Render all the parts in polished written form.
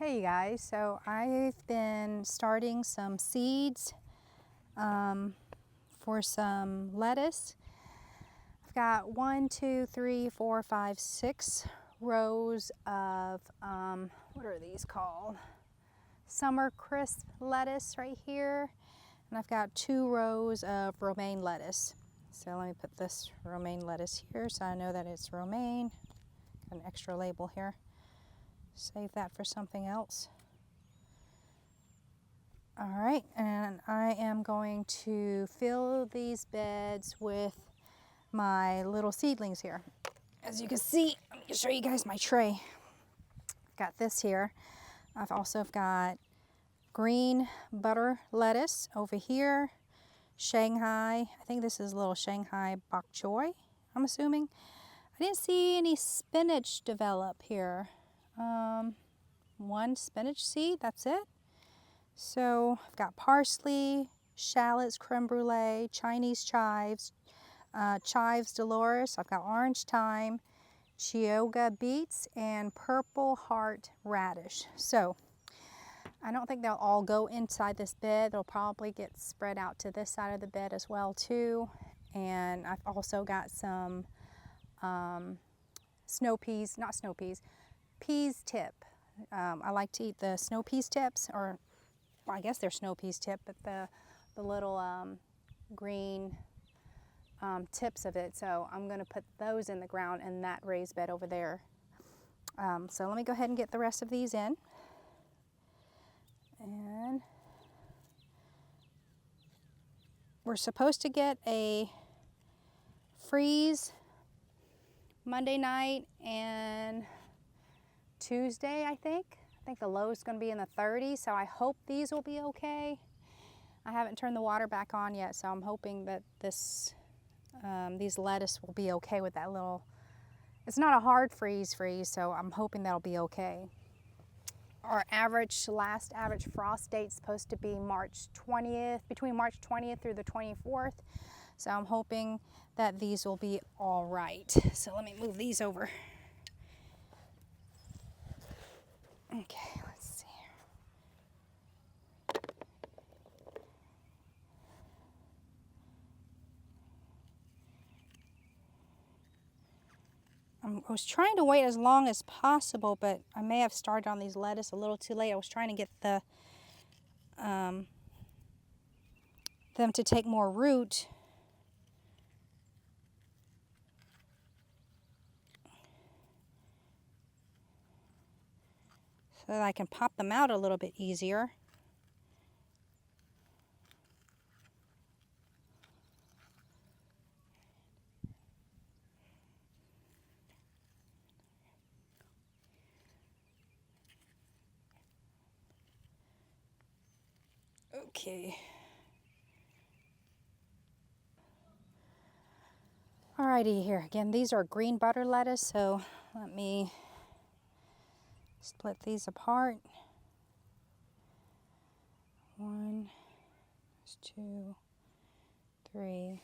Hey you guys, so I've been starting some seeds for some lettuce. I've got 1, 2, 3, 4, 5, 6 rows of, what are these called? Summer crisp lettuce right here. And I've got 2 rows of romaine lettuce. So let me put this romaine lettuce here so I know that it's romaine. Got an extra label here. Save that for something else. All right, and I am going to fill these beds with my little seedlings here. As you can see, let me show you guys my tray. I've got this here. I've also got green butter lettuce over here, Shanghai. I think this is a little Shanghai bok choy, I'm assuming. I didn't see any spinach develop here. One spinach seed, that's it. So I've got parsley, shallots, creme brulee, Chinese chives, chives Dolores. I've got orange thyme, chioggia beets, and purple heart radish. So I don't think they'll all go inside this bed. They'll probably get spread out to this side of the bed as well too. And I've also got some snow peas, not snow peas, peas tip. I like to eat the snow peas tips, or well, I guess they're snow peas tip, but the little green tips of it. So I'm going to put those in the ground in that raised bed over there. So let me go ahead and get the rest of these in. And we're supposed to get a freeze Monday night and Tuesday, I think. I think the low is going to be in the 30s, so I hope these will be okay. I haven't turned the water back on yet, so I'm hoping that these lettuce will be okay with that little, it's not a hard freeze, so I'm hoping that'll be okay. Our last average frost date is supposed to be March 20th, between March 20th through the 24th. So I'm hoping that these will be all right. So let me move these over. Okay, let's see. I was trying to wait as long as possible, but I may have started on these lettuce a little too late. I was trying to get them to take more root. So that I can pop them out a little bit easier. Okay. Alrighty, here again, these are green butter lettuce, so let me split these apart. 1, 2, 3.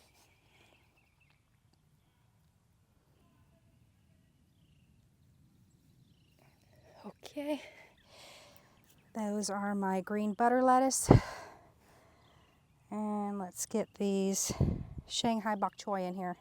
Okay. Those are my green butter lettuce. And let's get these Shanghai bok choy in here.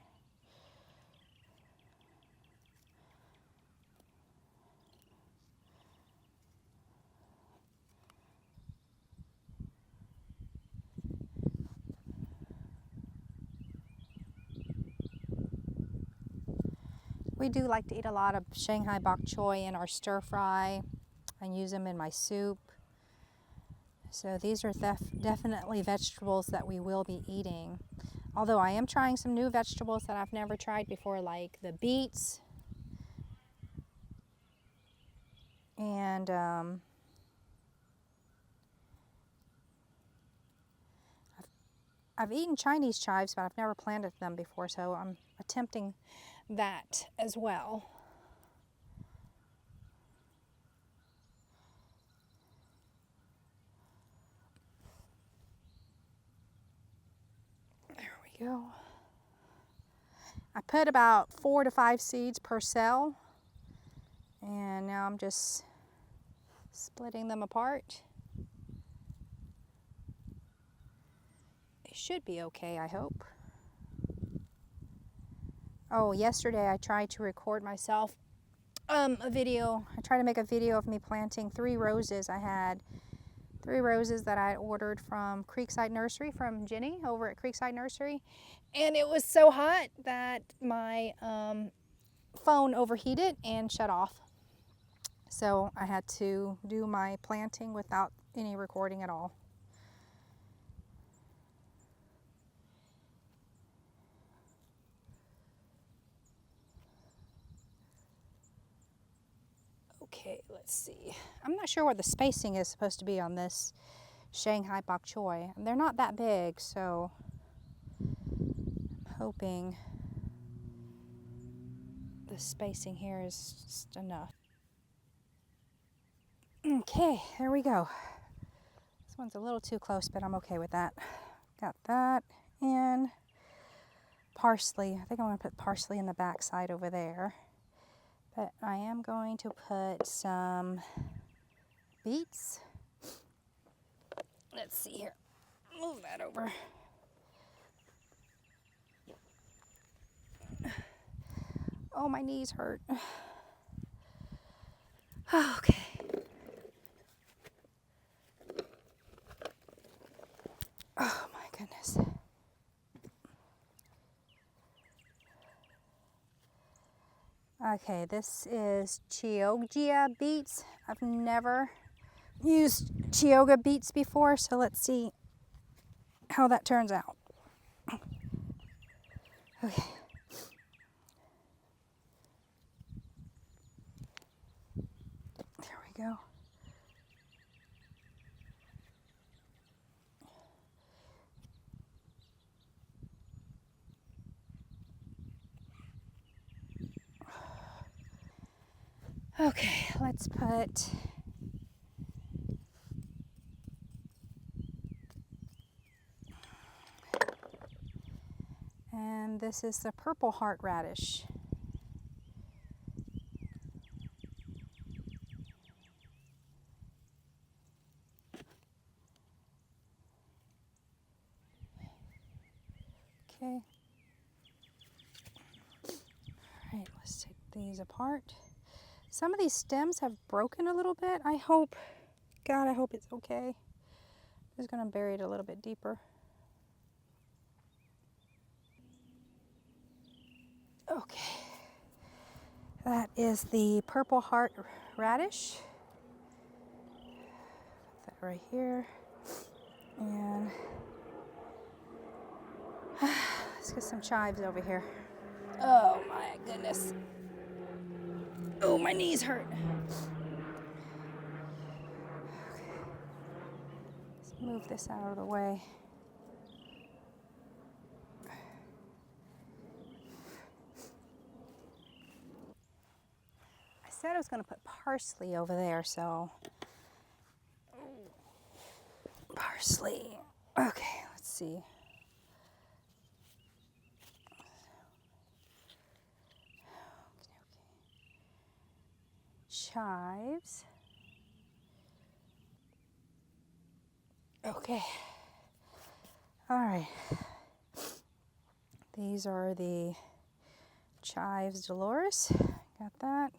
We do like to eat a lot of Shanghai bok choy in our stir fry. I use them in my soup. So these are definitely vegetables that we will be eating. Although I am trying some new vegetables that I've never tried before, like the beets. And I've eaten Chinese chives, but I've never planted them before, so I'm attempting that as well. There we go. I put about 4 to 5 seeds per cell, and now I'm just Splitting them apart. They should be okay, I hope. Oh, yesterday I tried to record myself a video. I tried to make a video of me planting 3 roses. I had 3 roses that I ordered from Creekside Nursery, from Jenny over at Creekside Nursery. And it was so hot that my phone overheated and shut off. So I had to do my planting without any recording at all. Okay, let's see. I'm not sure what the spacing is supposed to be on this Shanghai bok choy. They're not that big, so I'm hoping the spacing here is just enough. Okay, there we go. This one's a little too close, but I'm okay with that. Got that. And parsley. I think I'm going to put parsley in the back side over there. But I am going to put some beets. Let's see here. Move that over. Oh, my knees hurt. Okay. Oh my goodness. Okay, this is Chioggia beets. I've never used Chioggia beets before, so let's see how that turns out. Okay. There we go. Okay, let's put and this is the purple heart radish. Okay. All right, let's take these apart. Some of these stems have broken a little bit. I hope, God, I hope it's okay. I'm just gonna bury it a little bit deeper. Okay, that is the purple heart radish. Put that right here. And let's get some chives over here. Oh my goodness. Oh, my knees hurt. Okay. Let's move this out of the way. I said I was going to put parsley over there, so parsley. Okay, let's see. Chives. Okay. All right. These are the chives Dolores. Got that.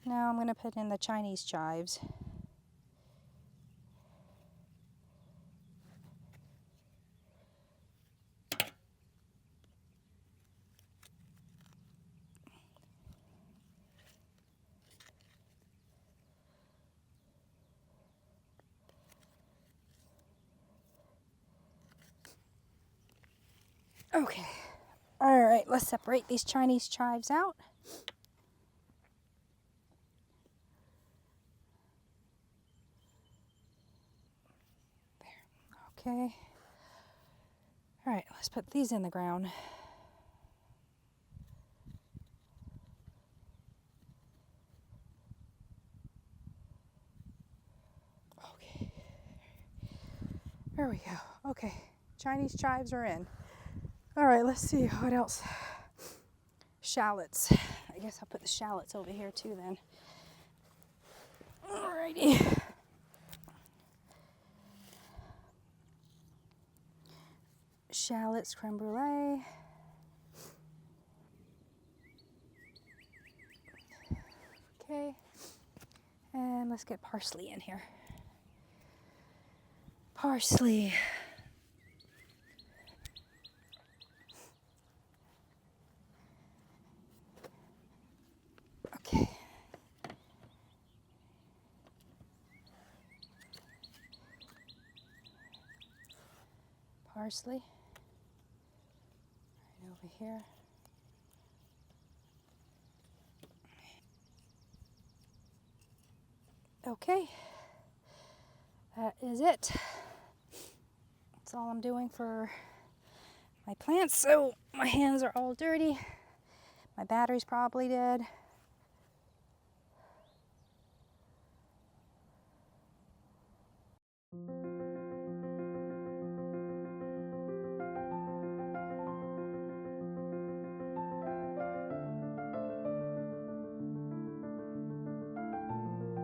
Now I'm going to put in the Chinese chives. Okay. All right, let's separate these Chinese chives out. There. Okay. All right, let's put these in the ground. Okay. There we go. Okay. Chinese chives are in. All right, let's see what else. Shallots. I guess I'll put the shallots over here too then. All Alrighty. Shallots creme brulee. Okay. And let's get parsley in here. Parsley. Okay. Parsley. Right over here. Okay. That is it. That's all I'm doing for my plants. So my hands are all dirty. My battery's probably dead.